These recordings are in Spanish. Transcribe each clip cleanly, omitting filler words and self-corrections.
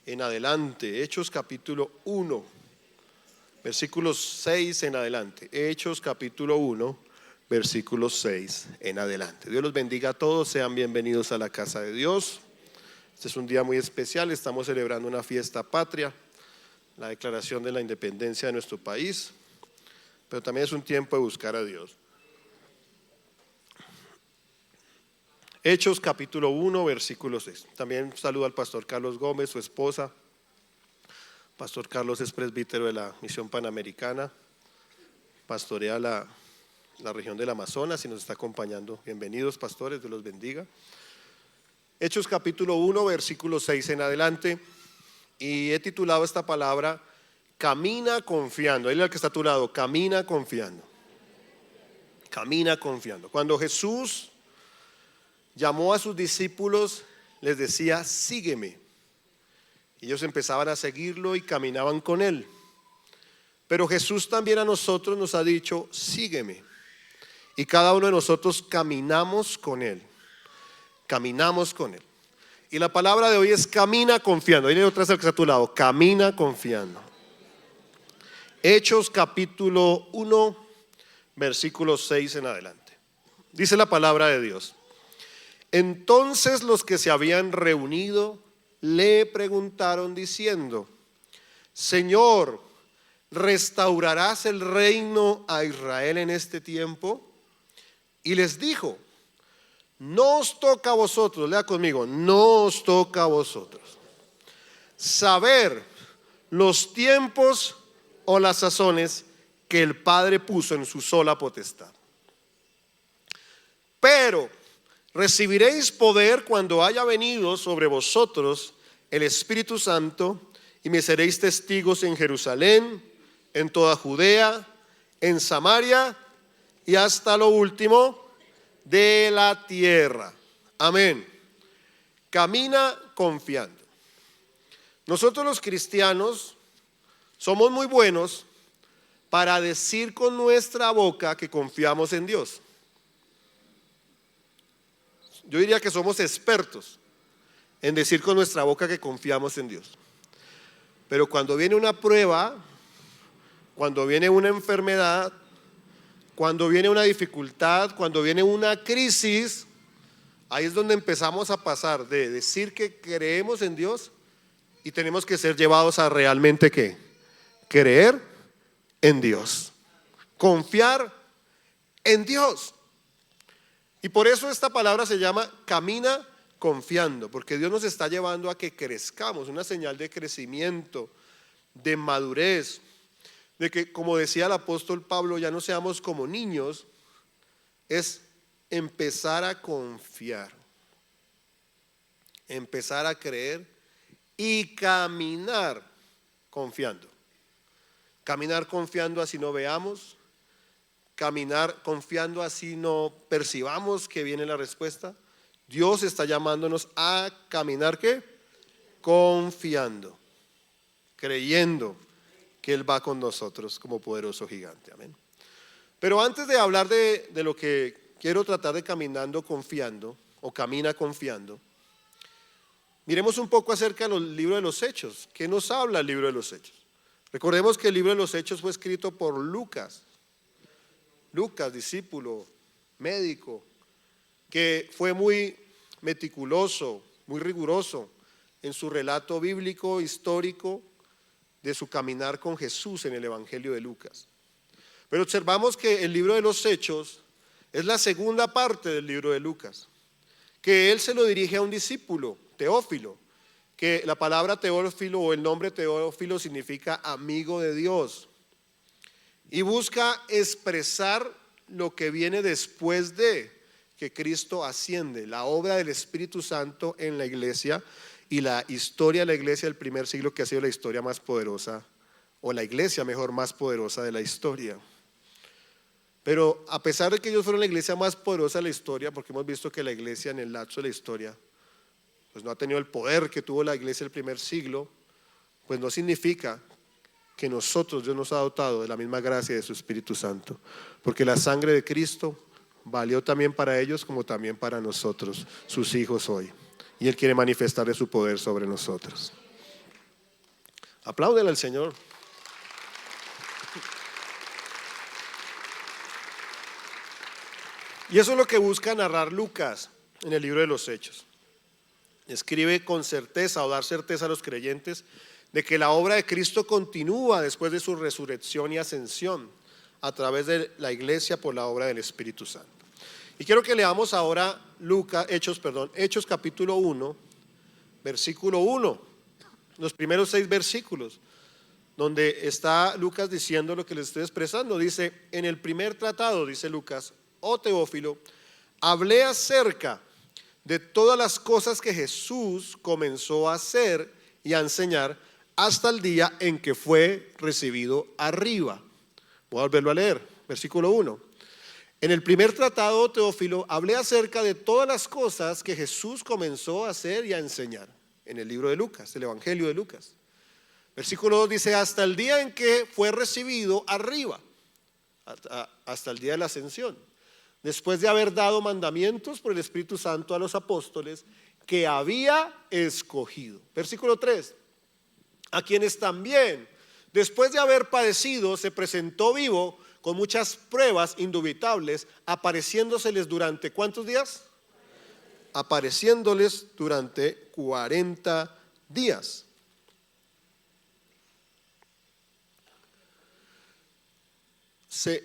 en adelante. Hechos capítulo 1, versículos 6 en adelante. Hechos capítulo 1, versículos 6 en adelante. Dios los bendiga a todos, sean bienvenidos a la casa de Dios. Este es un día muy especial, estamos celebrando una fiesta patria, la declaración de la independencia de nuestro país, pero también es un tiempo de buscar a Dios. Hechos capítulo 1, versículo 6. También saludo al pastor Carlos Gómez, su esposa. Pastor Carlos es presbítero de la Misión Panamericana, pastorea la región del Amazonas y nos está acompañando. Bienvenidos, pastores, Dios los bendiga. Hechos capítulo 1, versículo 6 en adelante, y he titulado esta palabra Camina confiando. Dile al que está a tu lado, camina confiando. Camina confiando. Cuando Jesús llamó a sus discípulos, les decía, sígueme. Ellos empezaban a seguirlo y caminaban con él. Pero Jesús también a nosotros nos ha dicho, sígueme. Y cada uno de nosotros caminamos con él. Caminamos con él. Y la palabra de hoy es camina confiando. Dile otra vez al que está a tu lado, camina confiando. Hechos capítulo 1, versículo 6 en adelante. Dice la palabra de Dios. Entonces los que se habían reunido le preguntaron diciendo, Señor, ¿restaurarás el reino a Israel en este tiempo? Y les dijo, no os toca a vosotros, lea conmigo, no os toca a vosotros saber los tiempos o las sazones que el Padre puso en su sola potestad. Pero recibiréis poder cuando haya venido sobre vosotros el Espíritu Santo y me seréis testigos en Jerusalén, en toda Judea, en Samaria y hasta lo último de la tierra. Amén. Camina confiando. Nosotros los cristianos somos muy buenos para decir con nuestra boca que confiamos en Dios. Yo diría que somos expertos en decir con nuestra boca que confiamos en Dios. Pero cuando viene una prueba, cuando viene una enfermedad, cuando viene una dificultad, cuando viene una crisis, ahí es donde empezamos a pasar de decir que creemos en Dios y tenemos que ser llevados a realmente ¿qué? Creer en Dios, confiar en Dios. Y por eso esta palabra se llama camina confiando, porque Dios nos está llevando a que crezcamos, una señal de crecimiento, de madurez, de que, como decía el apóstol Pablo, ya no seamos como niños, es empezar a confiar, empezar a creer y caminar confiando. Caminar confiando así no veamos, caminar confiando así no percibamos que viene la respuesta. Dios está llamándonos a caminar ¿qué? Confiando, creyendo que Él va con nosotros como poderoso gigante. Amén. Pero antes de hablar de lo que quiero tratar de caminando confiando o camina confiando, miremos un poco acerca del libro de los Hechos. ¿Qué nos habla el libro de los Hechos? Recordemos que el libro de los Hechos fue escrito por Lucas, discípulo, médico, que fue muy meticuloso, muy riguroso en su relato bíblico, histórico, de su caminar con Jesús en el Evangelio de Lucas. Pero observamos que el libro de los Hechos es la segunda parte del libro de Lucas, que él se lo dirige a un discípulo, Teófilo, que la palabra Teófilo o el nombre Teófilo significa amigo de Dios, y busca expresar lo que viene después de que Cristo asciende, la obra del Espíritu Santo en la iglesia y la historia de la iglesia del primer siglo, que ha sido la historia más poderosa, o la iglesia mejor más poderosa de la historia. Pero a pesar de que ellos fueron la iglesia más poderosa de la historia, porque hemos visto que la iglesia en el lapso de la historia pues no ha tenido el poder que tuvo la iglesia del primer siglo, pues no significa que nosotros, Dios nos ha dotado de la misma gracia de su Espíritu Santo, porque la sangre de Cristo valió también para ellos como también para nosotros, sus hijos hoy, y Él quiere manifestar de su poder sobre nosotros. Apláudele al Señor. Y eso es lo que busca narrar Lucas en el libro de los Hechos. Escribe con certeza o dar certeza a los creyentes de que la obra de Cristo continúa después de su resurrección y ascensión a través de la iglesia por la obra del Espíritu Santo. Y quiero que leamos ahora Hechos capítulo 1, versículo 1, los primeros 6 versículos, donde está Lucas diciendo lo que les estoy expresando. Dice: en el primer tratado, dice Lucas, oh Teófilo, hablé acerca de todas las cosas que Jesús comenzó a hacer y a enseñar hasta el día en que fue recibido arriba. Voy a volverlo a leer, versículo 1. En el primer tratado, Teófilo, hablé acerca de todas las cosas que Jesús comenzó a hacer y a enseñar. En el libro de Lucas, el Evangelio de Lucas. Versículo 2 dice: hasta el día en que fue recibido arriba, hasta el día de la ascensión, después de haber dado mandamientos por el Espíritu Santo a los apóstoles que había escogido. Versículo 3: a quienes también, después de haber padecido, se presentó vivo con muchas pruebas indubitables, apareciéndoseles durante ¿cuántos días? Apareciéndoles durante 40 días. Voy a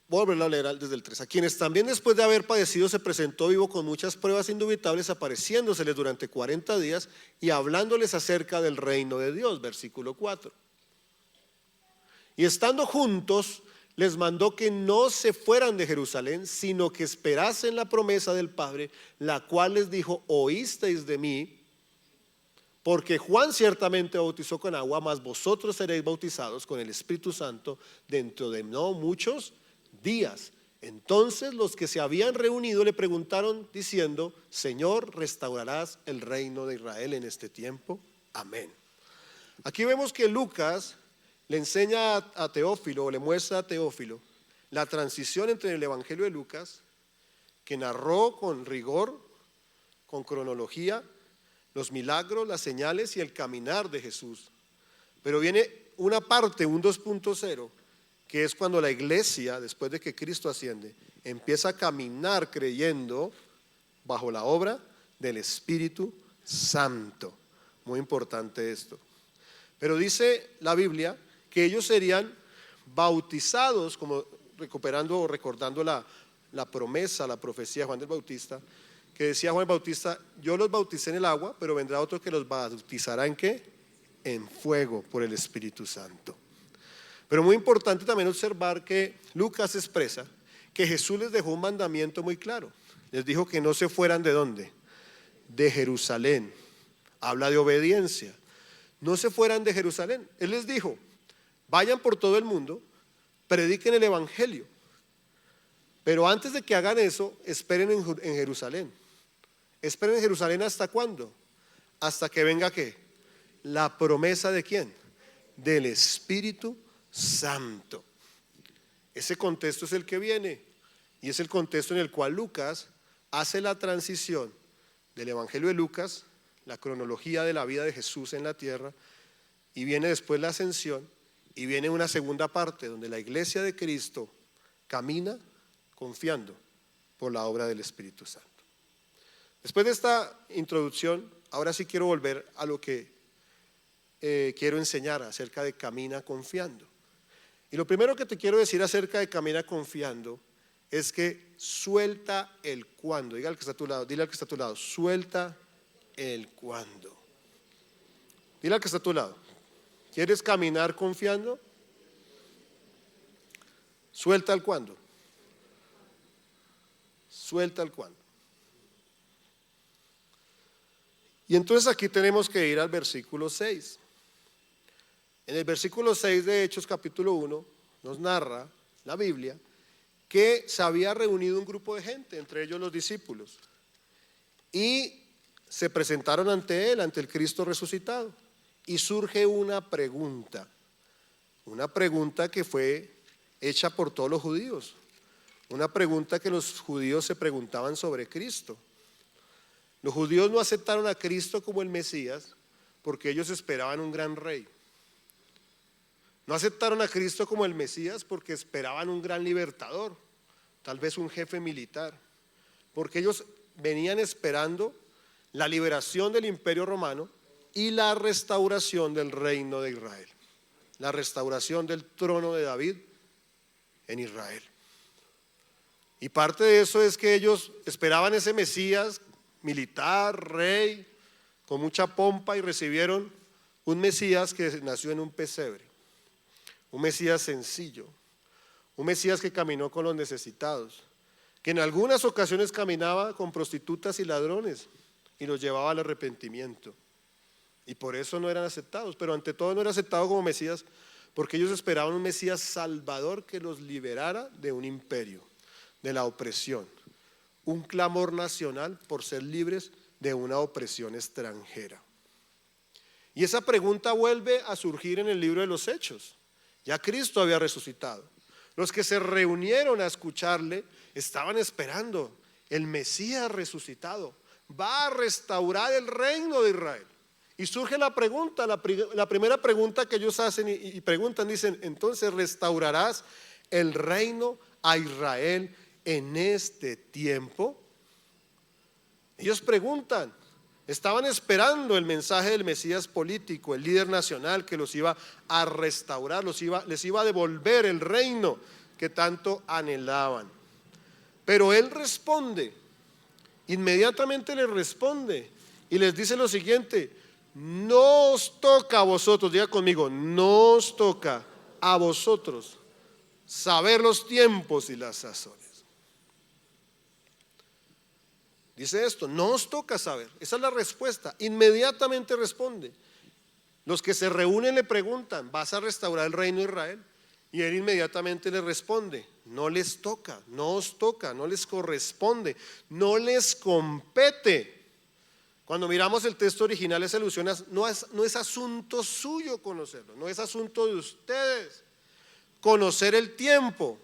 volverlo a leer desde el 3. A quienes también después de haber padecido se presentó vivo con muchas pruebas indubitables, apareciéndoseles durante 40 días y hablándoles acerca del reino de Dios. Versículo 4. Y estando juntos, les mandó que no se fueran de Jerusalén, sino que esperasen la promesa del Padre, la cual les dijo: oísteis de mí, porque Juan ciertamente bautizó con agua, mas vosotros seréis bautizados con el Espíritu Santo dentro de no muchos días. Entonces los que se habían reunido le preguntaron diciendo: Señor, ¿restaurarás el reino de Israel en este tiempo? Amén. Aquí vemos que Lucas le enseña a Teófilo, le muestra a Teófilo la transición entre el Evangelio de Lucas, que narró con rigor, con cronología, los milagros, las señales y el caminar de Jesús. Pero viene una parte, un 2.0, que es cuando la iglesia, después de que Cristo asciende, empieza a caminar creyendo bajo la obra del Espíritu Santo. Muy importante esto. Pero dice la Biblia que ellos serían bautizados, como recuperando o recordando la promesa, la profecía de Juan el Bautista, que decía Juan el Bautista: yo los bauticé en el agua, pero vendrá otro que los bautizará ¿en qué? En fuego por el Espíritu Santo. Pero muy importante también observar que Lucas expresa que Jesús les dejó un mandamiento muy claro. Les dijo que no se fueran ¿de dónde? De Jerusalén. Habla de obediencia. No se fueran de Jerusalén. Él les dijo: vayan por todo el mundo, prediquen el Evangelio. Pero antes de que hagan eso, esperen en Jerusalén. Esperen en Jerusalén ¿hasta cuándo? Hasta que venga ¿qué? La promesa ¿de quién? Del Espíritu Santo. Ese contexto es el que viene, y es el contexto en el cual Lucas hace la transición del Evangelio de Lucas, la cronología de la vida de Jesús en la tierra, y viene después la ascensión, y viene una segunda parte donde la iglesia de Cristo camina confiando por la obra del Espíritu Santo. Después de esta introducción, ahora sí quiero volver a lo que quiero enseñar acerca de camina confiando. Y lo primero que te quiero decir acerca de camina confiando es que suelta el cuándo. Diga al que está a tu lado, dile al que está a tu lado: suelta el cuándo. Dile al que está a tu lado: ¿quieres caminar confiando? Suelta el cuándo. Suelta el cuándo. Y entonces aquí tenemos que ir al versículo 6. En el versículo 6 de Hechos capítulo 1 nos narra la Biblia que se había reunido un grupo de gente, entre ellos los discípulos, y se presentaron ante él, ante el Cristo resucitado, y surge una pregunta que fue hecha por todos los judíos, una pregunta que los judíos se preguntaban sobre Cristo. Los judíos no aceptaron a Cristo como el Mesías porque ellos esperaban un gran rey. No aceptaron a Cristo como el Mesías porque esperaban un gran libertador, tal vez un jefe militar, porque ellos venían esperando la liberación del Imperio Romano y la restauración del reino de Israel, la restauración del trono de David en Israel. Y parte de eso es que ellos esperaban ese Mesías militar, rey, con mucha pompa, y recibieron un Mesías que nació en un pesebre, un Mesías sencillo, un Mesías que caminó con los necesitados, que en algunas ocasiones caminaba con prostitutas y ladrones y los llevaba al arrepentimiento. Y por eso no eran aceptados, pero ante todo no era aceptado como Mesías porque ellos esperaban un Mesías salvador que los liberara de un imperio, de la opresión, un clamor nacional por ser libres de una opresión extranjera. Y esa pregunta vuelve a surgir en el libro de los Hechos. Ya Cristo había resucitado. Los que se reunieron a escucharle estaban esperando: el Mesías resucitado va a restaurar el reino de Israel. Y surge la pregunta, la primera pregunta que ellos hacen y preguntan, dicen: entonces, ¿restaurarás el reino a Israel en este tiempo? Ellos preguntan. Estaban esperando el mensaje del Mesías político, el líder nacional que los iba a restaurar, les iba a devolver el reino que tanto anhelaban. Pero él responde, inmediatamente les responde y les dice lo siguiente: no os toca a vosotros, diga conmigo, no os toca a vosotros saber los tiempos y las sazones. Dice esto: no os toca saber. Esa es la respuesta. Inmediatamente responde. Los que se reúnen le preguntan: ¿vas a restaurar el reino de Israel? Y él inmediatamente les responde: no les toca, no os toca, no les corresponde, no les compete. Cuando miramos el texto original, esa alusión no es asunto suyo conocerlo, no es asunto de ustedes conocer el tiempo.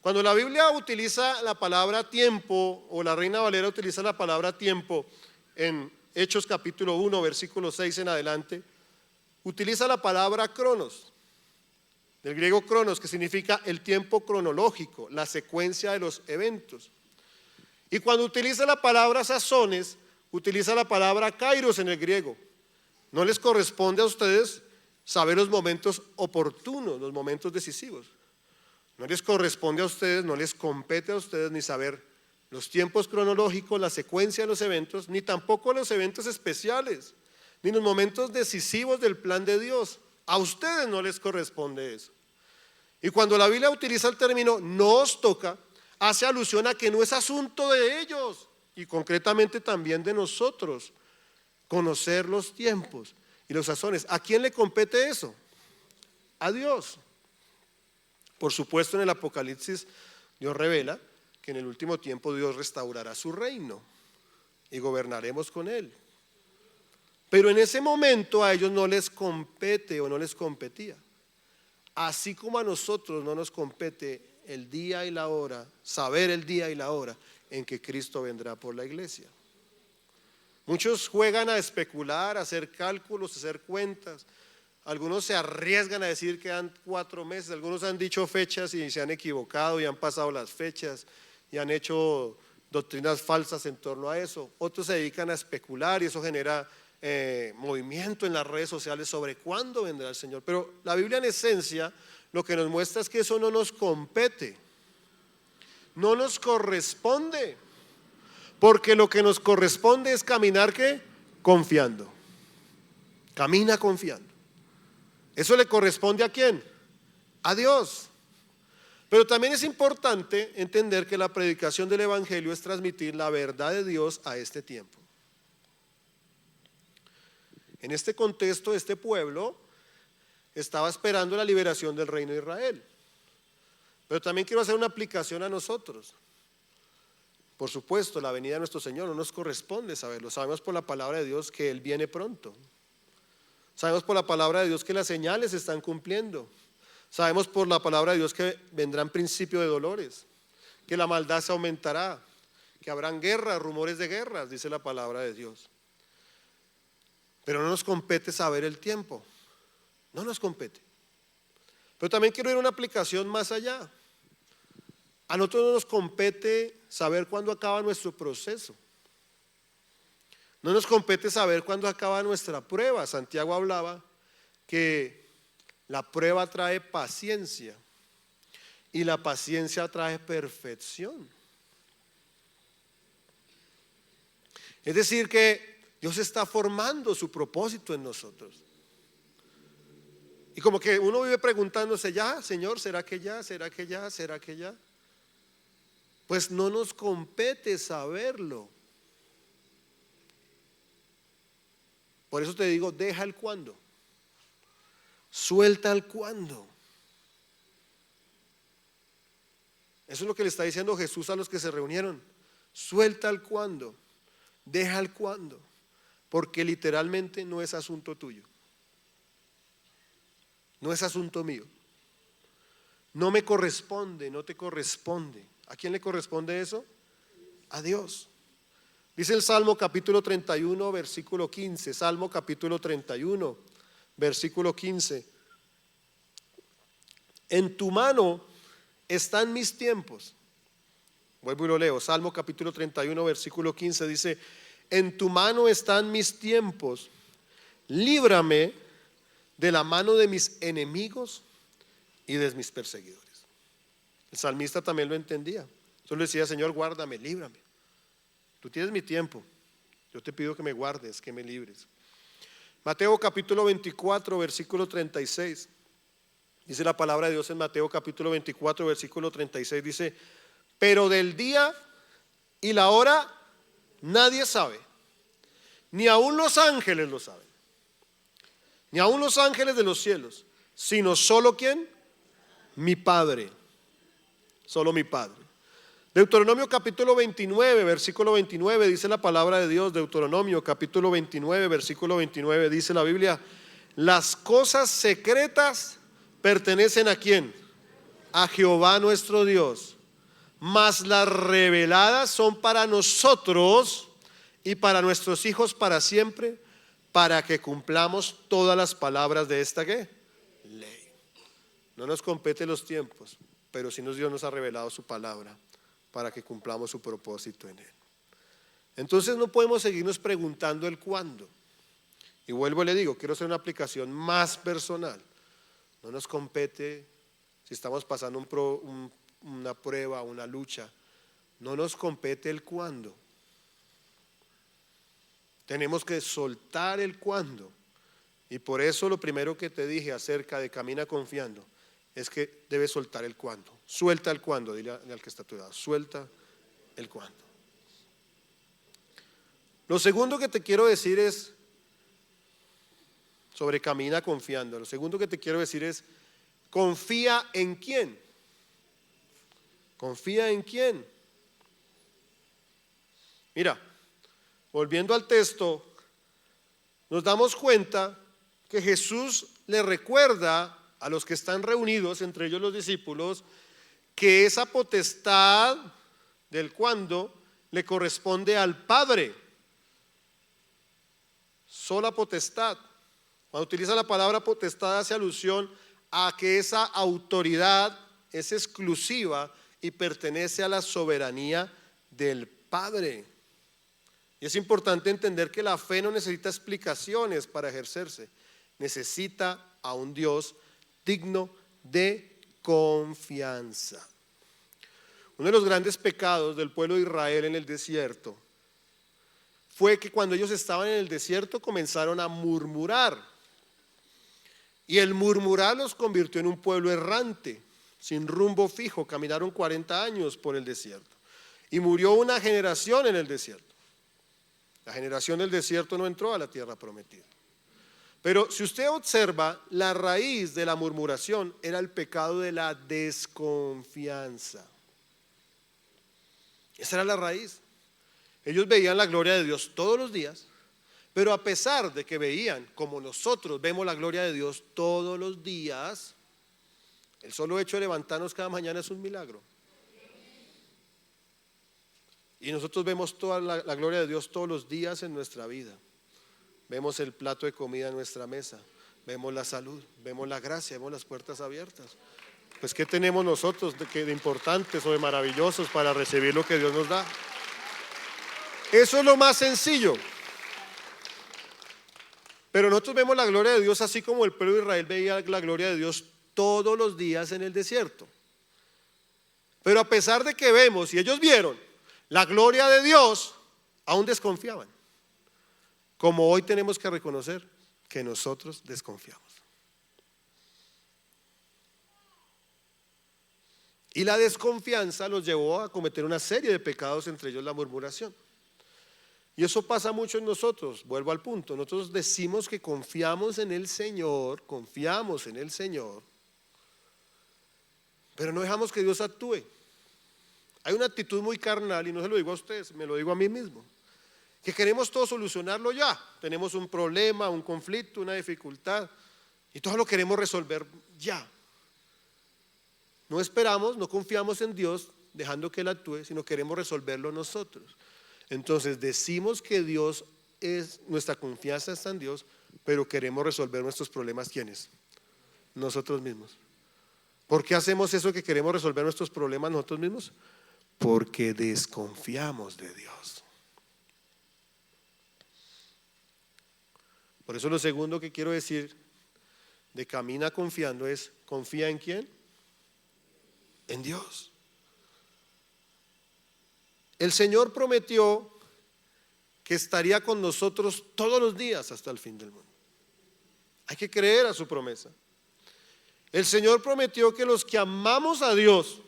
Cuando la Biblia utiliza la palabra tiempo, o la Reina Valera utiliza la palabra tiempo en Hechos capítulo 1, versículo 6 en adelante, utiliza la palabra cronos, del griego cronos, que significa el tiempo cronológico, la secuencia de los eventos. Y cuando utiliza la palabra sazones, utiliza la palabra kairos en el griego. No les corresponde a ustedes saber los momentos oportunos, los momentos decisivos. No les corresponde a ustedes, no les compete a ustedes ni saber los tiempos cronológicos, la secuencia de los eventos, ni tampoco los eventos especiales, ni los momentos decisivos del plan de Dios. A ustedes no les corresponde eso. Y cuando la Biblia utiliza el término no os toca, hace alusión a que no es asunto de ellos, y concretamente también de nosotros, conocer los tiempos y los sazones. ¿A quién le compete eso? A Dios. Por supuesto, en el Apocalipsis Dios revela que en el último tiempo Dios restaurará su reino y gobernaremos con él. Pero en ese momento a ellos no les compete o no les competía. Así como a nosotros no nos compete el día y la hora, saber el día y la hora en que Cristo vendrá por la iglesia. Muchos juegan a especular, a hacer cálculos, a hacer cuentas. Algunos se arriesgan a decir que dan 4 meses, algunos han dicho fechas y se han equivocado y han pasado las fechas y han hecho doctrinas falsas en torno a eso. Otros se dedican a especular y eso genera movimiento en las redes sociales sobre cuándo vendrá el Señor. Pero la Biblia en esencia lo que nos muestra es que eso no nos compete, no nos corresponde, porque lo que nos corresponde es caminar ¿qué? Confiando. Camina confiando. ¿Eso le corresponde a quién? A Dios. Pero también es importante entender que la predicación del Evangelio es transmitir la verdad de Dios a este tiempo. En este contexto, este pueblo estaba esperando la liberación del reino de Israel. Pero también quiero hacer una aplicación a nosotros. Por supuesto, la venida de nuestro Señor no nos corresponde saberlo. Sabemos por la palabra de Dios que Él viene pronto. Sabemos por la palabra de Dios que las señales se están cumpliendo. Sabemos por la palabra de Dios que vendrán principios de dolores, que la maldad se aumentará, que habrán guerras, rumores de guerras, dice la palabra de Dios. Pero no nos compete saber el tiempo, no nos compete. Pero también quiero ir a una aplicación más allá. A nosotros no nos compete saber cuándo acaba nuestro proceso. No nos compete saber cuándo acaba nuestra prueba. Santiago hablaba que la prueba trae paciencia y la paciencia trae perfección. Es decir que Dios está formando su propósito en nosotros. Y como que uno vive preguntándose, ya, Señor, ¿será que ya? ¿Será que ya? ¿Será que ya? Pues no nos compete saberlo. Por eso te digo, deja el cuándo. Suelta el cuándo. Eso es lo que le está diciendo Jesús a los que se reunieron. Suelta el cuándo. Deja el cuándo. Porque literalmente no es asunto tuyo. No es asunto mío. No me corresponde, no te corresponde. ¿A quién le corresponde eso? A Dios. Dice el Salmo capítulo 31, versículo 15. Salmo capítulo 31, versículo 15. En tu mano están mis tiempos. Vuelvo y lo leo. Salmo capítulo 31, versículo 15 dice: en tu mano están mis tiempos. Líbrame de la mano de mis enemigos y de mis perseguidores. El salmista también lo entendía. Solo decía: Señor, guárdame, líbrame. Tú tienes mi tiempo. Yo te pido que me guardes, que me libres. Mateo capítulo 24, versículo 36. Dice la palabra de Dios en Mateo capítulo 24, versículo 36. Dice: pero del día y la hora nadie sabe, ni aun los ángeles lo saben, ni aun los ángeles de los cielos, sino solo ¿quién? Mi Padre. Solo mi Padre. Deuteronomio capítulo 29, versículo 29, dice la palabra de Dios. Deuteronomio capítulo 29, versículo 29, dice la Biblia: las cosas secretas pertenecen ¿a quién? A Jehová nuestro Dios, mas las reveladas son para nosotros y para nuestros hijos para siempre, para que cumplamos todas las palabras de esta ¿qué? Ley. No nos compete los tiempos, pero sí Dios nos ha revelado su palabra para que cumplamos su propósito en él. Entonces no podemos seguirnos preguntando el cuándo. Y vuelvo y le digo, quiero hacer una aplicación más personal. No nos compete si estamos pasando una prueba, una lucha. No nos compete el cuándo. Tenemos que soltar el cuándo. Y por eso lo primero que te dije acerca de camina confiando es que debes soltar el cuándo. Suelta el cuándo, dile al que está a tu lado, suelta el cuándo. Lo segundo que te quiero decir es sobre camina confiando. Lo segundo que te quiero decir es: confía en quién. Confía en quién. Mira, volviendo al texto, nos damos cuenta que Jesús le recuerda a los que están reunidos, entre ellos los discípulos, que esa potestad del cuándo le corresponde al Padre. Sola potestad. Cuando utiliza la palabra potestad hace alusión a que esa autoridad es exclusiva y pertenece a la soberanía del Padre. Y es importante entender que la fe no necesita explicaciones para ejercerse. Necesita a un Dios digno de confianza. Uno de los grandes pecados del pueblo de Israel en el desierto fue que cuando ellos estaban en el desierto comenzaron a murmurar. Y el murmurar los convirtió en un pueblo errante, sin rumbo fijo. Caminaron 40 años por el desierto. Y murió una generación en el desierto. La generación del desierto no entró a la tierra prometida. Pero si usted observa, la raíz de la murmuración era el pecado de la desconfianza. Esa era la raíz. Ellos veían la gloria de Dios todos los días, pero a pesar de que veían, como nosotros vemos la gloria de Dios todos los días, el solo hecho de levantarnos cada mañana es un milagro. Y nosotros vemos toda la gloria de Dios todos los días en nuestra vida. Vemos el plato de comida en nuestra mesa, vemos la salud, vemos la gracia, vemos las puertas abiertas. Pues ¿qué tenemos nosotros de importantes o de maravillosos para recibir lo que Dios nos da? Eso es lo más sencillo. Pero nosotros vemos la gloria de Dios así como el pueblo de Israel veía la gloria de Dios todos los días en el desierto. Pero a pesar de que vemos y ellos vieron la gloria de Dios, aún desconfiaban. Como hoy tenemos que reconocer que nosotros desconfiamos. Y la desconfianza los llevó a cometer una serie de pecados, entre ellos la murmuración. Y eso pasa mucho en nosotros. Vuelvo al punto. Nosotros decimos que confiamos en el Señor, pero no dejamos que Dios actúe. Hay una actitud muy carnal, y no se lo digo a ustedes, me lo digo a mí mismo, que queremos todo solucionarlo ya. Tenemos un problema, un conflicto, una dificultad, y todo lo queremos resolver ya. No esperamos, no confiamos en Dios dejando que Él actúe, sino queremos resolverlo nosotros. Entonces decimos que Dios es, nuestra confianza está en Dios, pero queremos resolver nuestros problemas. ¿Quiénes? Nosotros mismos. ¿Por qué hacemos eso que queremos resolver nuestros problemas nosotros mismos? Porque desconfiamos de Dios. Por eso lo segundo que quiero decir de camina confiando es: ¿confía en quién? En Dios. El Señor prometió que estaría con nosotros todos los días hasta el fin del mundo. Hay que creer a su promesa. El Señor prometió que los que amamos a Dios,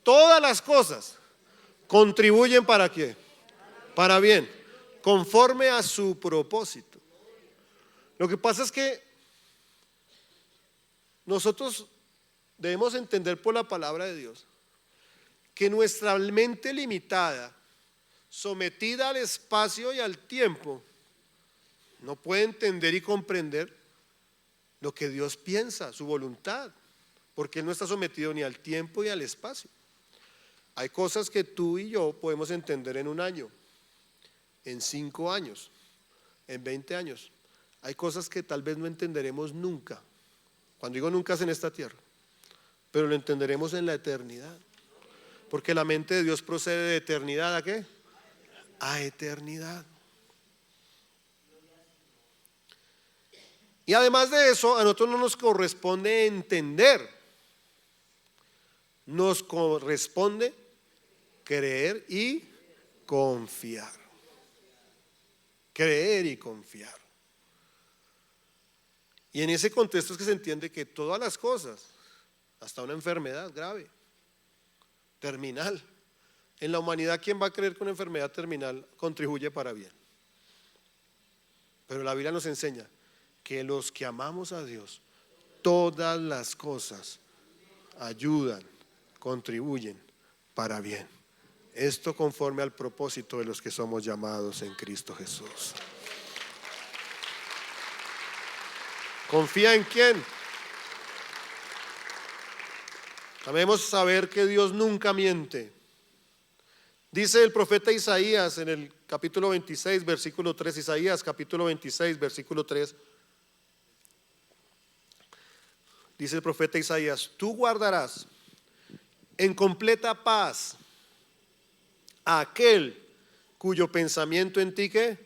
todas las cosas contribuyen ¿para qué? Para bien, conforme a su propósito. Lo que pasa es que nosotros debemos entender por la palabra de Dios que nuestra mente limitada, sometida al espacio y al tiempo, no puede entender y comprender lo que Dios piensa, su voluntad, porque Él no está sometido ni al tiempo ni al espacio. Hay cosas que tú y yo podemos entender en un año, en 5 años, en 20 años. Hay cosas que tal vez no entenderemos nunca. Cuando digo nunca es en esta tierra, pero lo entenderemos en la eternidad. Porque la mente de Dios procede de eternidad ¿a qué? A eternidad. Y además de eso, a nosotros no nos corresponde entender, nos corresponde creer y confiar. Creer y confiar. Y en ese contexto es que se entiende que todas las cosas, hasta una enfermedad grave, terminal, en la humanidad, ¿quién va a creer que una enfermedad terminal contribuye para bien? Pero la Biblia nos enseña que los que amamos a Dios, todas las cosas ayudan, contribuyen para bien. Esto conforme al propósito de los que somos llamados en Cristo Jesús. ¿Confía en quién? Debemos saber que Dios nunca miente. Dice el profeta Isaías en el capítulo 26, versículo 3, Isaías capítulo 26, versículo 3. Dice el profeta Isaías: tú guardarás en completa paz a aquel cuyo pensamiento en ti ¿qué?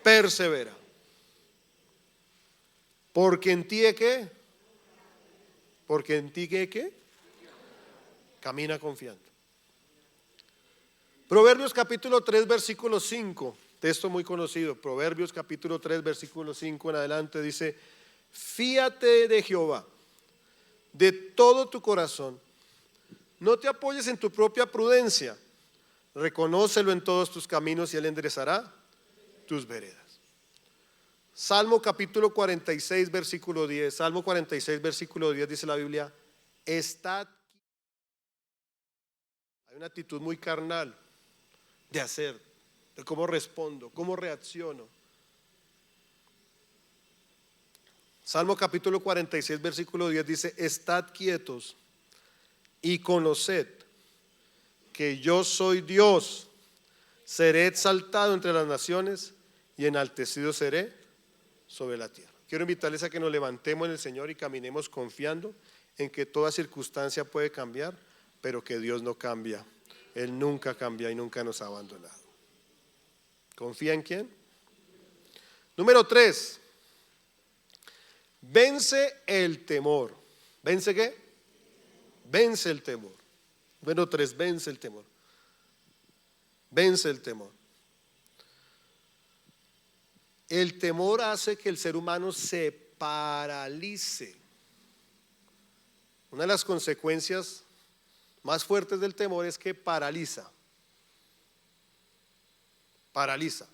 Persevera. Porque en ti ¿qué? Porque en ti ¿qué? Camina confiando. Proverbios capítulo 3 versículo 5, texto muy conocido. Proverbios capítulo 3 versículo 5 en adelante dice: fíate de Jehová de todo tu corazón, no te apoyes en tu propia prudencia, reconócelo en todos tus caminos y Él enderezará tus veredas. Salmo capítulo 46 versículo 10, Salmo 46 versículo 10 dice la Biblia: estad. Hay una actitud muy carnal de hacer, de cómo respondo, cómo reacciono. Salmo capítulo 46 versículo 10 dice: estad quietos y conoced que yo soy Dios, seré exaltado entre las naciones y enaltecido seré sobre la tierra. quiero invitarles a que nos levantemos en el Señor y caminemos confiando en que toda circunstancia puede cambiar, pero que Dios no cambia. Él nunca cambia y nunca nos ha abandonado. ¿Confía en quién? Número 3. Vence el temor. ¿Vence qué? Vence el temor. Número 3, vence el temor. Vence el temor. El temor hace que el ser humano se paralice. Una de las consecuencias más fuertes del temor es que paraliza. Paraliza.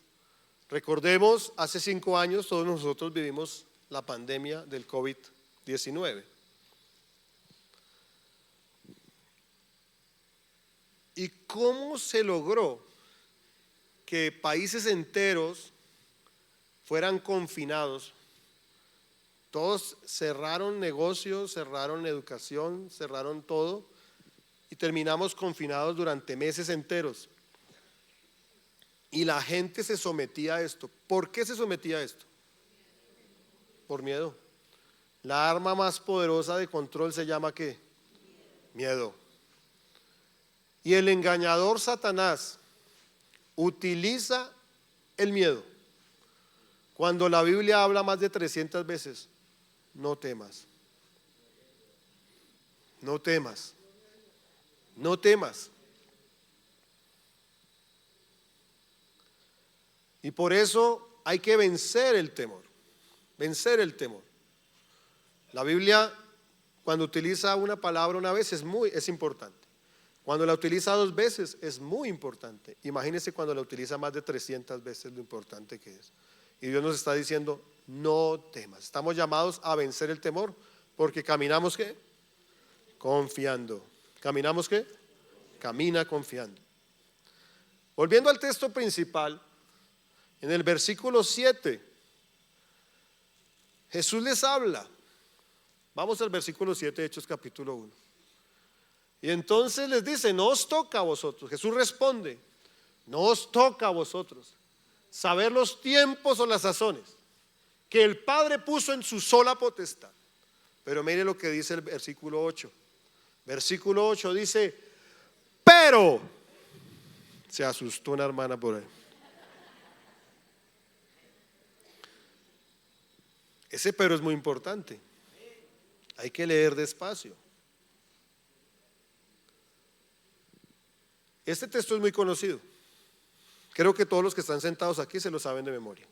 Recordemos, hace 5 años todos nosotros vivimos la pandemia del COVID-19. ¿Y cómo se logró que países enteros fueran confinados? Todos cerraron negocios, cerraron educación, cerraron todo y terminamos confinados durante meses enteros. Y la gente se sometía a esto. ¿Por qué se sometía a esto? Por miedo. La arma más poderosa de control se llama ¿qué? Miedo. Y el engañador Satanás utiliza el miedo. Cuando la Biblia habla más de 300 veces, no temas. No temas. No temas. Y por eso hay que vencer el temor. Vencer el temor. La Biblia, cuando utiliza una palabra una vez, es importante. Cuando la utiliza 2 veces, es muy importante. Imagínense cuando la utiliza más de 300 veces, lo importante que es. Y Dios nos está diciendo, no temas. Estamos llamados a vencer el temor, porque caminamos ¿qué? Confiando. ¿Caminamos qué? Camina confiando. Volviendo al texto principal, en el versículo 7, Jesús les habla. Vamos al versículo 7 de Hechos capítulo 1. Y entonces les dice, no os toca a vosotros. Jesús responde, no os toca a vosotros saber los tiempos o las sazones que el Padre puso en su sola potestad. Pero mire lo que dice el versículo 8. Versículo 8 dice, pero, se asustó una hermana por ahí. Ese pero es muy importante. Hay que leer despacio. Este texto es muy conocido. Creo que todos los que están sentados aquí se lo saben de memoria.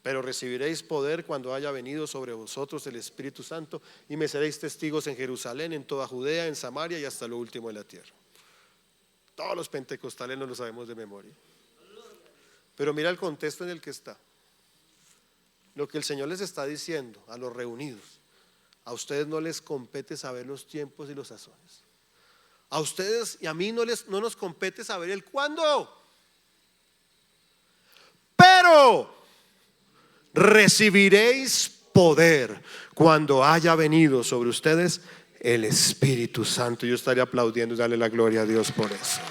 Pero recibiréis poder cuando haya venido sobre vosotros el Espíritu Santo y me seréis testigos en Jerusalén, en toda Judea, en Samaria y hasta lo último de la tierra. Todos los pentecostales no lo sabemos de memoria. Pero mira el contexto en el que está. Lo que el Señor les está diciendo a los reunidos: a ustedes no les compete saber los tiempos y los sazones. A ustedes y a mí no nos compete saber el cuándo. Pero recibiréis poder cuando haya venido sobre ustedes el Espíritu Santo. Yo estaría aplaudiendo y darle la gloria a Dios por eso.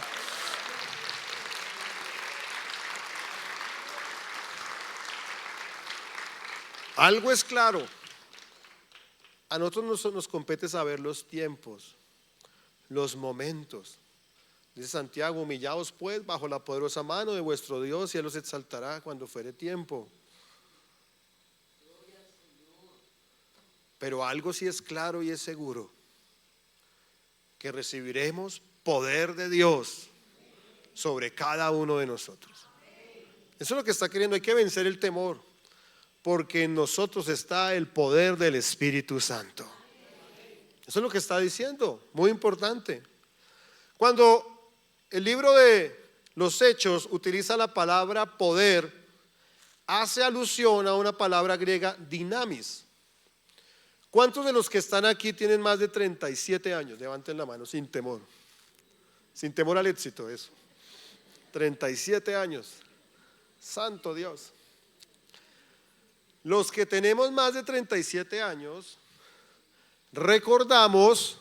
Algo es claro. A nosotros nos compete saber los tiempos, los momentos. Dice Santiago, humillaos pues bajo la poderosa mano de vuestro Dios y Él os exaltará cuando fuere tiempo. Pero algo sí es claro y es seguro, que recibiremos poder de Dios sobre cada uno de nosotros. Eso es lo que está queriendo. Hay que vencer el temor, porque en nosotros está el poder del Espíritu Santo. Eso es lo que está diciendo, muy importante. Cuando el libro de los Hechos utiliza la palabra poder, hace alusión a una palabra griega, dinamis. ¿Cuántos de los que están aquí tienen más de 37 años? Levanten la mano, sin temor. Sin temor al éxito, eso. 37 años. Santo Dios. Los que tenemos más de 37 años, recordamos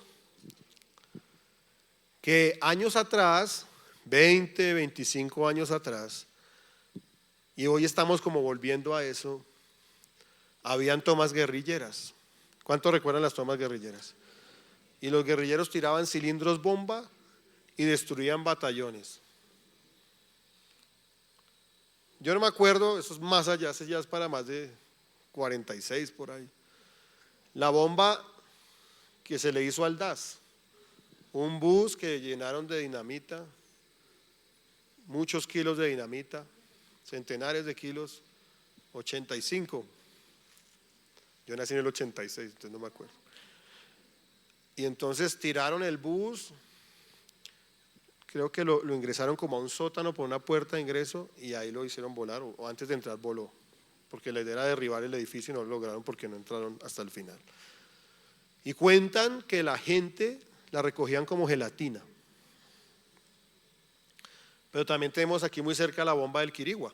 que años atrás, 20, 25 años atrás, y hoy estamos como volviendo a eso, habían tomas guerrilleras. ¿Cuántos recuerdan las tomas guerrilleras? Y los guerrilleros tiraban cilindros bomba y destruían batallones. Yo no me acuerdo, eso es más allá, ese ya es para más de 46 por ahí. La bomba que se le hizo al DAS, un bus que llenaron de dinamita, muchos kilos de dinamita, centenares de kilos, 85. Yo nací en el 86, entonces no me acuerdo. Y entonces tiraron el bus, creo que lo ingresaron como a un sótano por una puerta de ingreso y ahí lo hicieron volar, o antes de entrar voló, porque la idea era derribar el edificio y no lo lograron porque no entraron hasta el final. Y cuentan que la gente la recogían como gelatina. Pero también tenemos aquí muy cerca la bomba del Quirigua,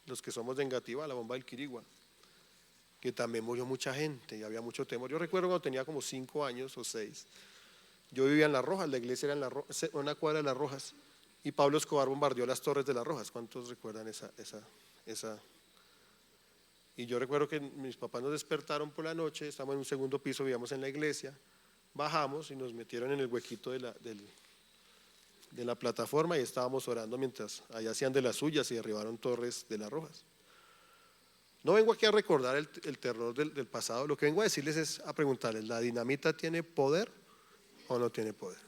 los que somos de Engativá, la bomba del Quirigua, que también murió mucha gente y había mucho temor. Yo recuerdo cuando tenía como 5 años o 6, yo vivía en Las Rojas, la iglesia era en una cuadra de Las Rojas, y Pablo Escobar bombardeó las torres de Las Rojas. ¿Cuántos recuerdan esa? Y yo recuerdo que mis papás nos despertaron por la noche, estábamos en un segundo piso, vivíamos en la iglesia, bajamos y nos metieron en el huequito de la plataforma y estábamos orando mientras allá hacían de las suyas y derribaron torres de Las Rojas. No vengo aquí a recordar el terror del pasado, lo que vengo a decirles es a preguntarles, ¿la dinamita tiene poder o no tiene poder?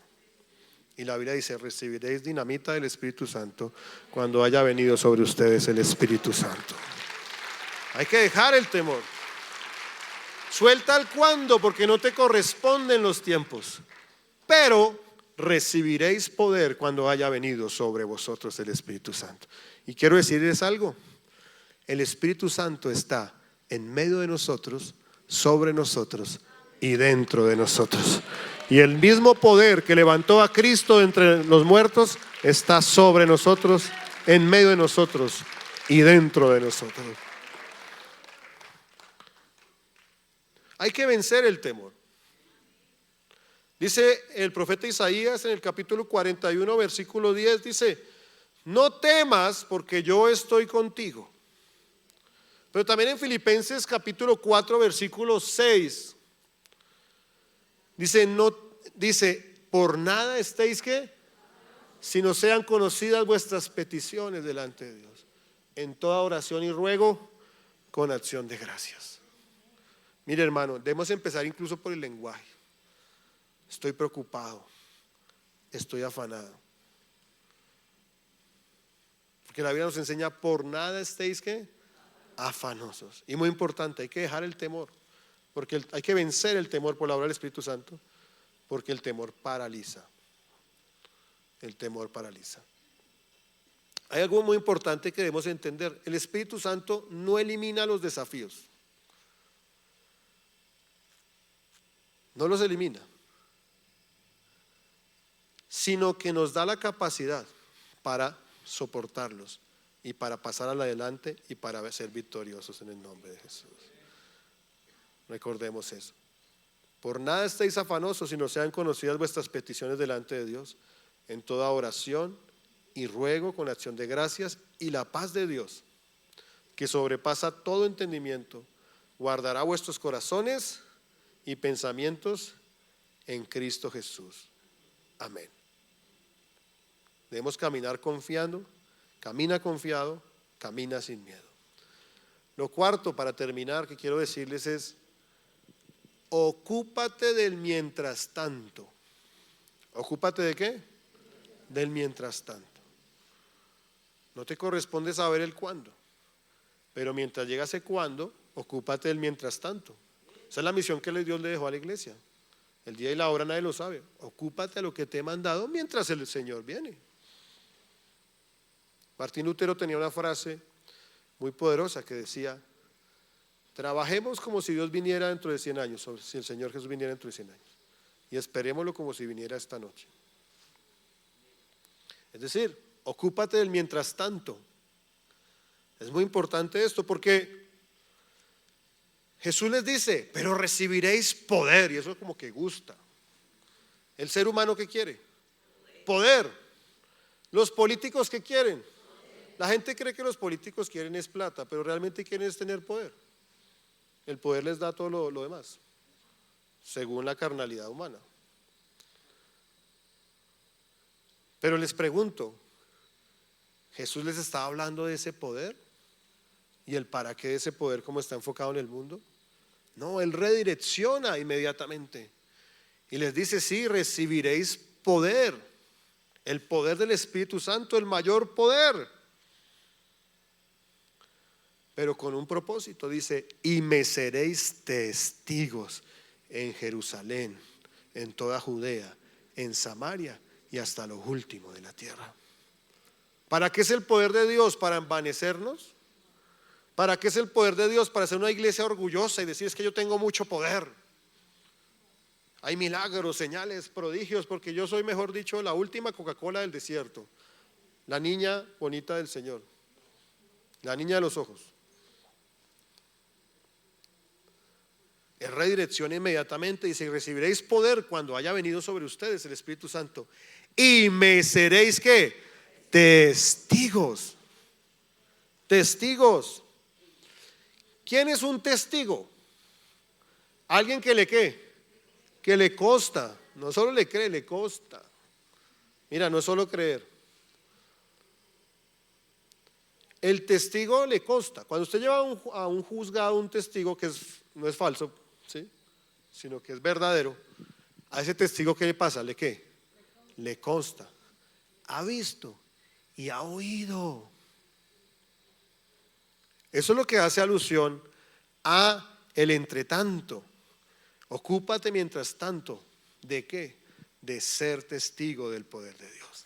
Y la Biblia dice, recibiréis dinamita del Espíritu Santo cuando haya venido sobre ustedes el Espíritu Santo. Hay que dejar el temor. Suelta el cuándo porque no te corresponden los tiempos, pero recibiréis poder cuando haya venido sobre vosotros el Espíritu Santo. Y quiero decirles algo, el Espíritu Santo está en medio de nosotros, sobre nosotros y dentro de nosotros. Y el mismo poder que levantó a Cristo entre los muertos está sobre nosotros, en medio de nosotros y dentro de nosotros. Hay que vencer el temor. Dice el profeta Isaías en el capítulo 41, versículo 10, dice, no temas porque yo estoy contigo. Pero también en Filipenses capítulo 4, versículo 6, dice, por nada estéis ¿qué? Sino sean conocidas vuestras peticiones delante de Dios, en toda oración y ruego con acción de gracias. Mire hermano, debemos empezar incluso por el lenguaje. Estoy preocupado, estoy afanado. Porque la Biblia nos enseña, por nada estéis ¿qué? Afanosos. Y muy importante, hay que dejar el temor, porque hay que vencer el temor por la obra del Espíritu Santo, porque el temor paraliza. El temor paraliza. Hay algo muy importante que debemos entender. El Espíritu Santo no elimina los desafíos. No los elimina, sino que nos da la capacidad para soportarlos y para pasar al adelante y para ser victoriosos en el nombre de Jesús. Recordemos eso. Por nada estéis afanosos, sino sean conocidas vuestras peticiones delante de Dios, en toda oración y ruego con acción de gracias, y la paz de Dios, que sobrepasa todo entendimiento, guardará vuestros corazones y pensamientos en Cristo Jesús. Amén. Debemos caminar confiando. Camina confiado, camina sin miedo. Lo cuarto, para terminar, que quiero decirles es, ocúpate del mientras tanto. ¿Ocúpate de qué? Del mientras tanto. No te corresponde saber el cuándo, pero mientras llega ese cuándo, ocúpate del mientras tanto. Esa es la misión que Dios le dejó a la iglesia. El día y la hora nadie lo sabe. Ocúpate a lo que te he mandado mientras el Señor viene. Martín Lutero tenía una frase muy poderosa que decía, trabajemos como si Dios viniera dentro de 100 años, o si el Señor Jesús viniera dentro de 100 años, y esperémoslo como si viniera esta noche. Es decir, ocúpate del mientras tanto. Es muy importante esto porque Jesús les dice, pero recibiréis poder, y eso como que gusta. ¿El ser humano qué quiere? Poder. ¿Los políticos qué quieren? La gente cree que los políticos quieren es plata, pero realmente quieren es tener poder. el poder les da todo lo demás, según la carnalidad humana. Pero les pregunto, ¿Jesús les estaba hablando de ese poder? ¿Y el para qué de ese poder como está enfocado en el mundo? No, Él redirecciona inmediatamente y les dice, sí, recibiréis poder, el poder del Espíritu Santo, el mayor poder, pero con un propósito. Dice, y me seréis testigos en Jerusalén, en toda Judea, en Samaria y hasta lo último de la tierra. ¿Para qué es el poder de Dios? ¿Para envanecernos? ¿Para qué es el poder de Dios? Para ser una iglesia orgullosa y decir, es que yo tengo mucho poder. Hay milagros, señales, prodigios, porque yo soy, mejor dicho, la última Coca-Cola del desierto, la niña bonita del Señor, la niña de los ojos. Él redirecciona inmediatamente y dice, recibiréis poder cuando haya venido sobre ustedes el Espíritu Santo y me seréis ¿qué? Testigos. Testigos. ¿Quién es un testigo? Alguien que le ¿qué? Que le consta, no solo le cree, le consta. Mira, no es solo creer. El testigo le consta. Cuando usted lleva a un juzgado un testigo que no es falso, ¿sí? Sino que es verdadero, a ese testigo ¿qué le pasa? ¿Le qué? Le consta. Ha visto y ha oído. Eso es lo que hace alusión a el entretanto. Ocúpate mientras tanto, ¿de qué? De ser testigo del poder de Dios.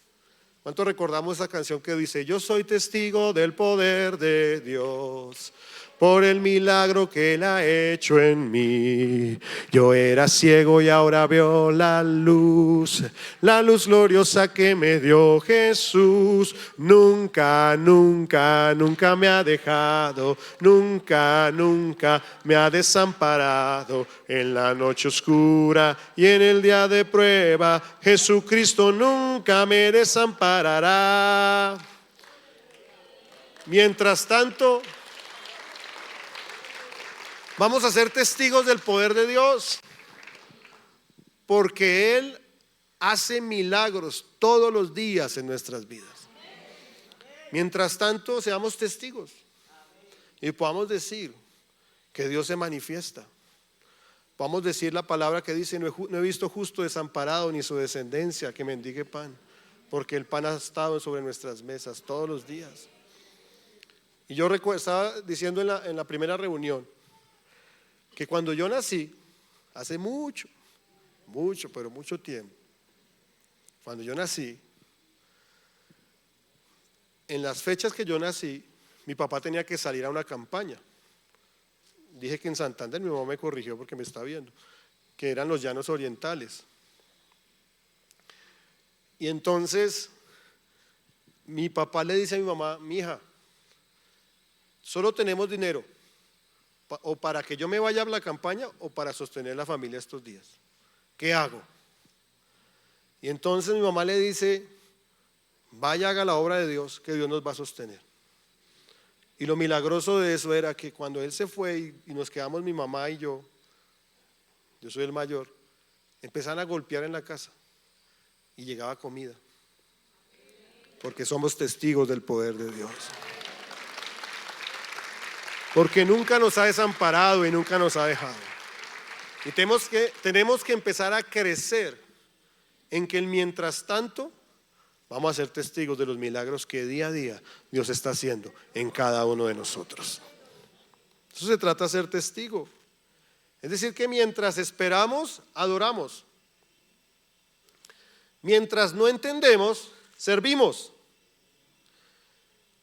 ¿Cuánto recordamos esa canción que dice, yo soy testigo del poder de Dios, por el milagro que Él ha hecho en mí? Yo era ciego y ahora veo la luz gloriosa que me dio Jesús. Nunca, nunca, nunca me ha dejado, nunca, nunca me ha desamparado. En la noche oscura y en el día de prueba, Jesucristo nunca me desamparará. Mientras tanto, vamos a ser testigos del poder de Dios, porque Él hace milagros todos los días en nuestras vidas. Mientras tanto, seamos testigos y podamos decir que Dios se manifiesta. Podamos decir la palabra que dice, no he visto justo desamparado ni su descendencia que mendigue pan, porque el pan ha estado sobre nuestras mesas todos los días. Y yo estaba diciendo en la primera reunión que cuando yo nací, hace mucho tiempo, cuando yo nací, en las fechas que yo nací, mi papá tenía que salir a una campaña. Dije que en Santander, mi mamá me corrigió porque me está viendo, que eran los llanos orientales. Y entonces mi papá le dice a mi mamá, mija, solo tenemos dinero o para que yo me vaya a la campaña o para sostener la familia estos días. ¿Qué hago? Y entonces mi mamá le dice, vaya, haga la obra de Dios, que Dios nos va a sostener. Y lo milagroso de eso era que cuando él se fue y nos quedamos mi mamá y yo soy el mayor, empezaron a golpear en la casa y llegaba comida, porque somos testigos del poder de Dios. Porque nunca nos ha desamparado y nunca nos ha dejado. Y tenemos que empezar a crecer en que mientras tanto vamos a ser testigos de los milagros que día a día Dios está haciendo en cada uno de nosotros. Eso se trata de ser testigo. Es decir, que mientras esperamos, adoramos. Mientras no entendemos, servimos.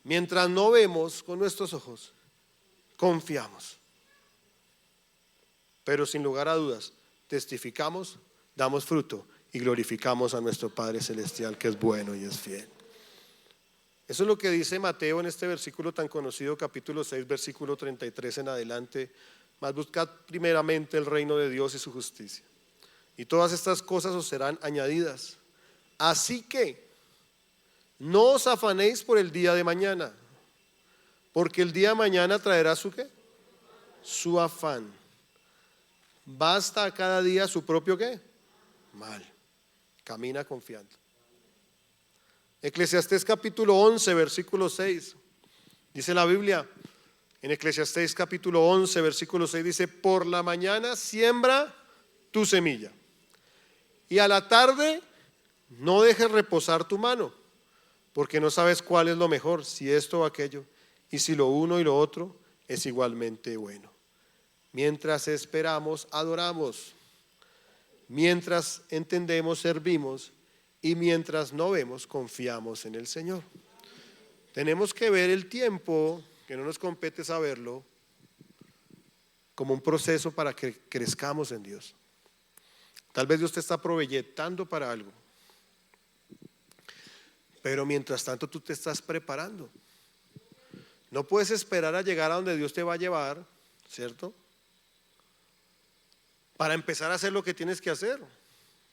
Mientras no vemos con nuestros ojos, confiamos. Pero sin lugar a dudas, testificamos, damos fruto y glorificamos a nuestro Padre Celestial, que es bueno y es fiel. Eso es lo que dice Mateo en este versículo tan conocido, capítulo 6, versículo 33 en adelante. Mas buscad primeramente el reino de Dios y su justicia, y todas estas cosas os serán añadidas. Así que no os afanéis por el día de mañana, porque el día de mañana traerá su su afán. Basta a cada día su propio ¿qué? Mal. Camina confiando. Eclesiastés capítulo 11, versículo 6. Dice la Biblia, en Eclesiastés capítulo 11, versículo 6 dice: por la mañana siembra tu semilla, y a la tarde no dejes reposar tu mano, porque no sabes cuál es lo mejor, si esto o aquello, y si lo uno y lo otro es igualmente bueno. Mientras esperamos, adoramos. Mientras entendemos, servimos. Y mientras no vemos, confiamos en el Señor. Tenemos que ver el tiempo, que no nos compete saberlo, como un proceso para que crezcamos en Dios. Tal vez Dios te está proyectando para algo, pero mientras tanto tú te estás preparando. No puedes esperar a llegar a donde Dios te va a llevar, ¿cierto? Para empezar a hacer lo que tienes que hacer.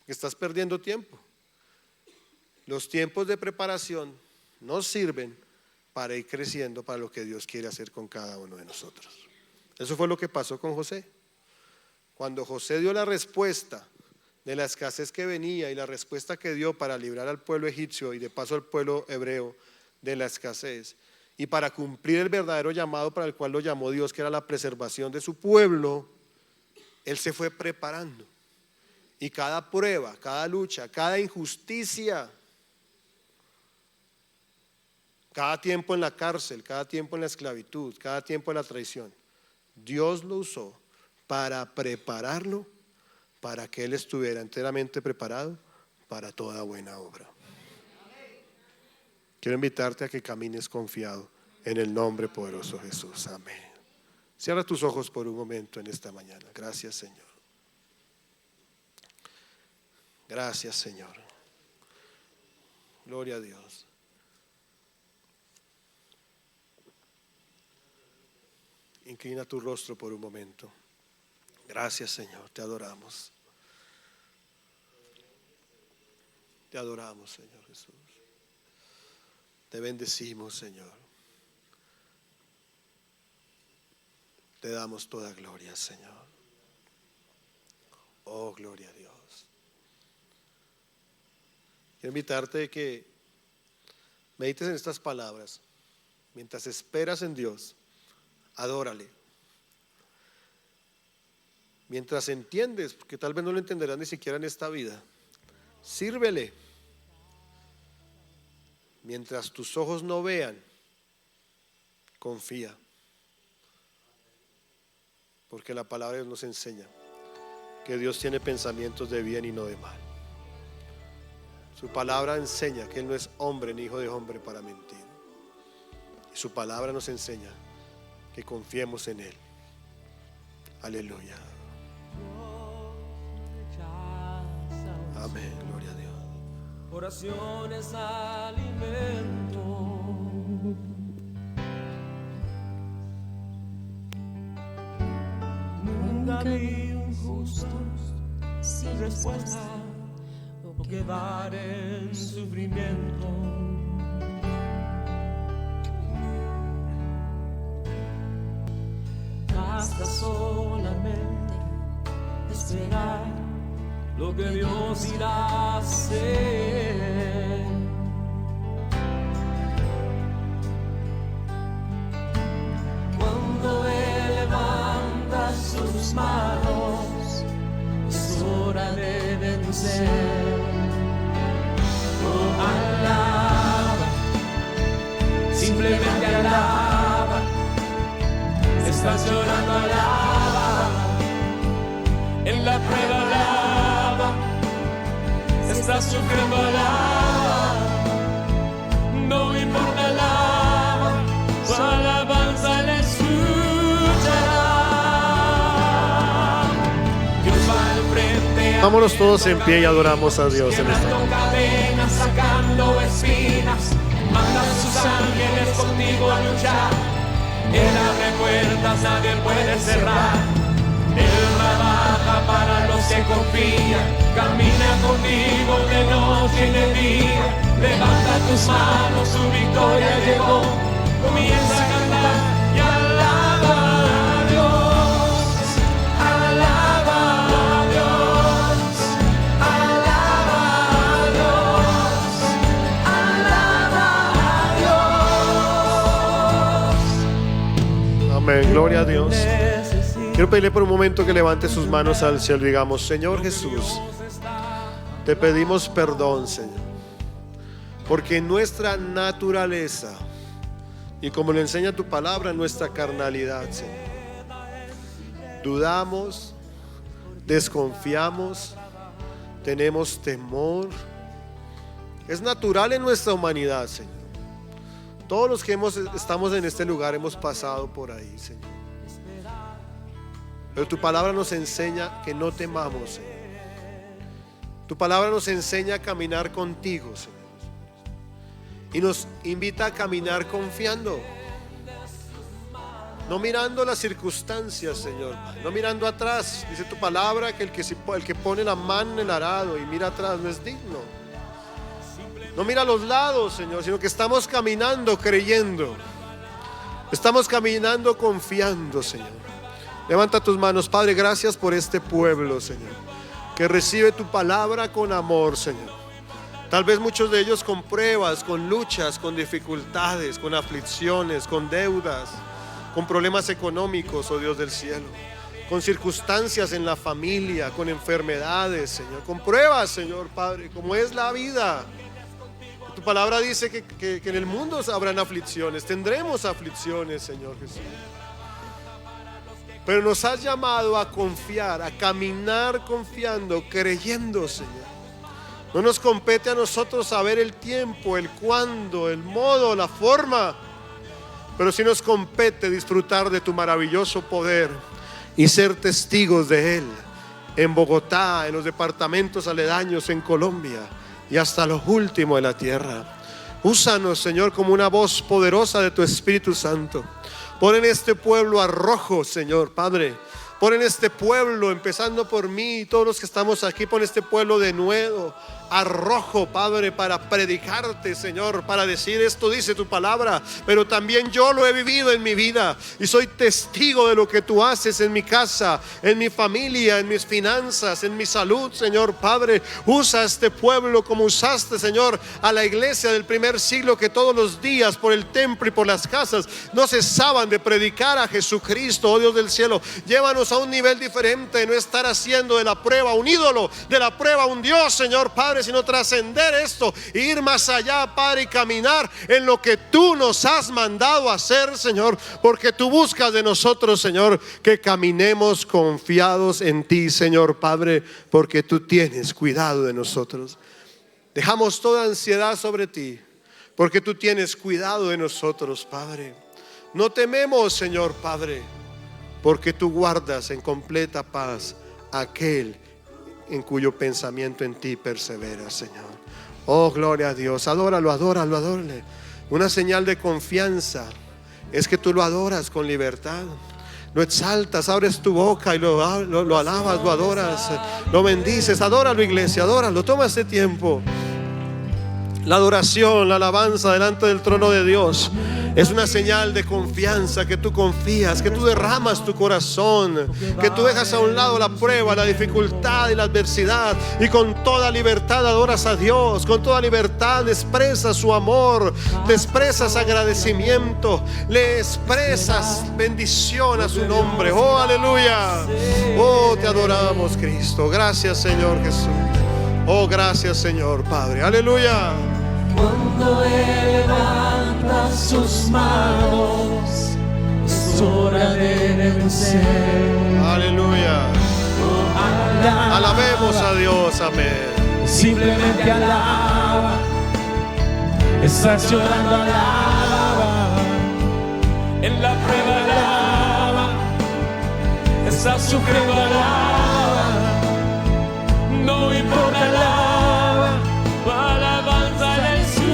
Estás perdiendo tiempo. Los tiempos de preparación nos sirven para ir creciendo para lo que Dios quiere hacer con cada uno de nosotros. Eso fue lo que pasó con José. Cuando José dio la respuesta de la escasez que venía y la respuesta que dio para librar al pueblo egipcio y de paso al pueblo hebreo de la escasez, y para cumplir el verdadero llamado para el cual lo llamó Dios, que era la preservación de su pueblo, él se fue preparando. Y cada prueba, cada lucha, cada injusticia, cada tiempo en la cárcel, cada tiempo en la esclavitud, cada tiempo en la traición, Dios lo usó para prepararlo, para que él estuviera enteramente preparado para toda buena obra. Quiero invitarte a que camines confiado en el nombre poderoso de Jesús. Amén. Cierra tus ojos por un momento en esta mañana. Gracias, Señor. Gracias, Señor. Gloria a Dios. Inclina tu rostro por un momento. Gracias, Señor. Te adoramos. Te adoramos, Señor Jesús. Te bendecimos, Señor. Te damos toda gloria, Señor. Oh, gloria a Dios. Quiero invitarte a que medites en estas palabras. Mientras esperas en Dios, adórale. Mientras entiendes, porque tal vez no lo entenderás ni siquiera en esta vida, sírvele. Mientras tus ojos no vean, confía. Porque la palabra de Dios nos enseña que Dios tiene pensamientos de bien y no de mal. Su palabra enseña que Él no es hombre ni hijo de hombre para mentir. Y su palabra nos enseña que confiemos en Él. Aleluya. Amén, gloria a Dios. Oraciones alimento. Nunca vi un justo sin respuesta o quedar en sufrimiento. Basta solamente esperar lo que Dios irá a hacer. Cuando Él levanta sus manos, es hora de vencer. Oh, alaba, simplemente alaba. Estás llorando, alaba. En la prueba, alaba. Estás sufriendo, alaba. No importa, alaba. Su alabanza le escuchará. Dios va al frente. Vámonos todos en pie y adoramos a Dios en esta Quebrando cadenas, sacando espinas. Manda a sus ángeles contigo a luchar. Él abre puertas, nadie puede cerrar. Él trabaja para los que confían. Camina contigo de noche y de día. Levanta tus manos, su victoria llegó. Comienza a cantar y alaba a Dios. manos. Quiero pedirle por un momento que levante sus manos al cielo y digamos: Señor Jesús, te pedimos perdón, Señor, porque nuestra naturaleza, y como lo enseña tu palabra, nuestra carnalidad, Señor, dudamos, desconfiamos, tenemos temor. Es natural en nuestra humanidad, Señor. Todos los que estamos en este lugar hemos pasado por ahí, Señor. Pero tu palabra nos enseña que no temamos, Señor. Tu palabra nos enseña a caminar contigo, Señor. Y nos invita a caminar confiando, no mirando las circunstancias, Señor, no mirando atrás. Dice tu palabra que el que pone la mano en el arado y mira atrás no es digno. No mira a los lados, Señor, sino que estamos caminando creyendo. Estamos caminando confiando, Señor. Levanta tus manos. Padre, gracias por este pueblo, Señor, que recibe tu palabra con amor, Señor. Tal vez muchos de ellos con pruebas, con luchas, con dificultades, con aflicciones, con deudas, con problemas económicos, oh Dios del cielo, con circunstancias en la familia, con enfermedades, Señor, con pruebas, Señor Padre, como es la vida. Tu palabra dice que en el mundo habrán aflicciones, tendremos aflicciones, Señor Jesús. Pero nos has llamado a confiar, a caminar confiando, creyendo, Señor. No nos compete a nosotros saber el tiempo, el cuándo, el modo, la forma, pero sí nos compete disfrutar de tu maravilloso poder y ser testigos de él en Bogotá, en los departamentos aledaños, en Colombia y hasta lo último de la tierra. Úsanos, Señor, como una voz poderosa de tu Espíritu Santo. Pon en este pueblo arrojo, Señor Padre. Pon en este pueblo, empezando por mí y todos los que estamos aquí, pon este pueblo de nuevo, arrojo, Padre, para predicarte, Señor, para decir esto dice tu palabra, pero también yo lo he vivido en mi vida y soy testigo de lo que tú haces en mi casa, en mi familia, en mis finanzas, en mi salud, Señor Padre. Usa este pueblo como usaste, Señor, a la iglesia del primer siglo, que todos los días por el templo y por las casas no cesaban de predicar a Jesucristo, oh Dios del cielo. Llévanos a un nivel diferente, de no estar haciendo de la prueba un ídolo, de la prueba un Dios, Señor Padre, sino trascender esto e ir más allá, Padre, y caminar en lo que tú nos has mandado a hacer, Señor, porque tú buscas de nosotros, Señor, que caminemos confiados en ti, Señor Padre, porque tú tienes cuidado de nosotros. Dejamos toda ansiedad sobre ti, porque tú tienes cuidado de nosotros, Padre. No tememos, Señor Padre, porque tú guardas en completa paz aquel en cuyo pensamiento en ti persevera, Señor. Oh, gloria a Dios. Adóralo, adóralo, adórale. Una señal de confianza es que tú lo adoras con libertad. Lo exaltas, abres tu boca y lo alabas, lo adoras, lo bendices. Adóralo, iglesia, adóralo. Toma este tiempo. La adoración, la alabanza delante del trono de Dios es una señal de confianza, que tú confías, que tú derramas tu corazón, que tú dejas a un lado la prueba, la dificultad y la adversidad, y con toda libertad adoras a Dios, con toda libertad le expresas su amor, le expresas agradecimiento, le expresas bendición a su nombre. Oh, aleluya. Oh, te adoramos, Cristo. Gracias, Señor Jesús. Oh, gracias, Señor Padre. Aleluya. Cuando Él levanta sus manos, es hora de vencer. Aleluya. Alabemos a Dios, amén. Simplemente alaba. Estás llorando, alaba. En la prueba alaba. Estás sufriendo, alaba. No importa, alaba. Alabanza le escuchará.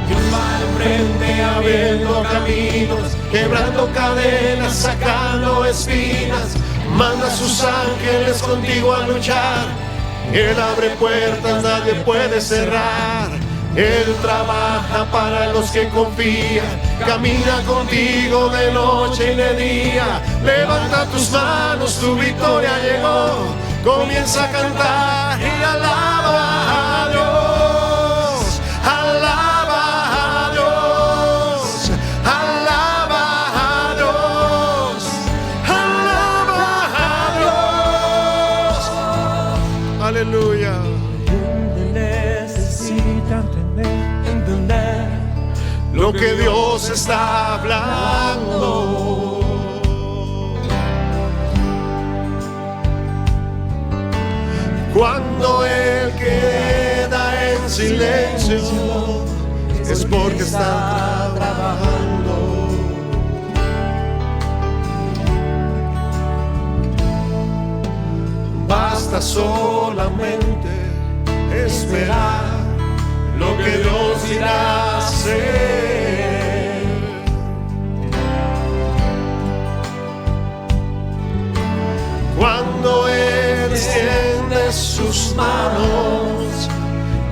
Dios va al frente abriendo caminos, quebrando cadenas, sacando espinas. Manda a sus ángeles contigo a luchar. Él abre puertas, nadie puede cerrar. Él trabaja para los que confían. Camina contigo de noche y de día. Levanta tus manos, tu victoria llegó. Comienza a cantar y alaba a Dios. Alaba a Dios. que Dios está hablando. Cuando Él queda en silencio, es porque está trabajando. Basta solamente esperar lo que Dios irá a hacer. Cuando Él extiende sus manos,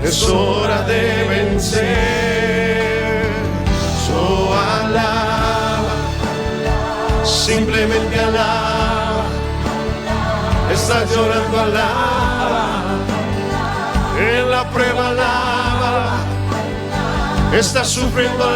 es hora de vencer. So alaba, simplemente alaba. Estás llorando, alaba. En la prueba, alaba. Estás sufriendo, alaba.